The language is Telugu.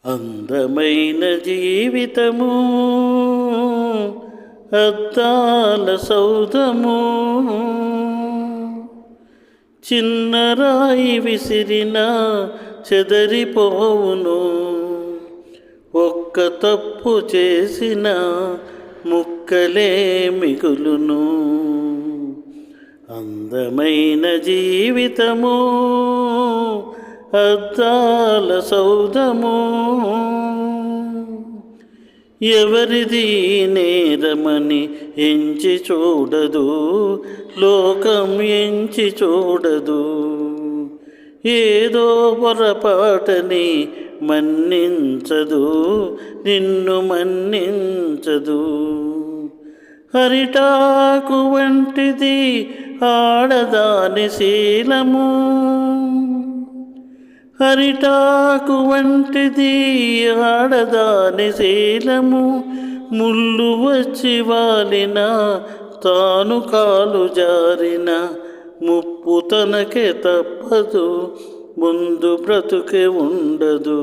అందమైన జీవితము అద్దాల సౌధము, చిన్న రాయి విసిరిన చెదరిపోవును, ఒక్క తప్పు చేసిన ముక్కలే మిగులును. అందమైన జీవితము అద్దాల సౌధము, ఎవరిది నేరమని ఎంచి చూడదు, లోకం ఎంచి చూడదు. ఏదో పొరపాటని మన్నించదు, నిన్ను మన్నించదు. అరిటాకు వంటిది ఆడదాని శీలము, అరిటాకు వంటిది ఆడదాని శీలము. ముళ్ళు వచ్చి వాలిన తాను కాలు జారిన ముప్పు తనకే తప్పదు, ముందు బ్రతుకే ఉండదు.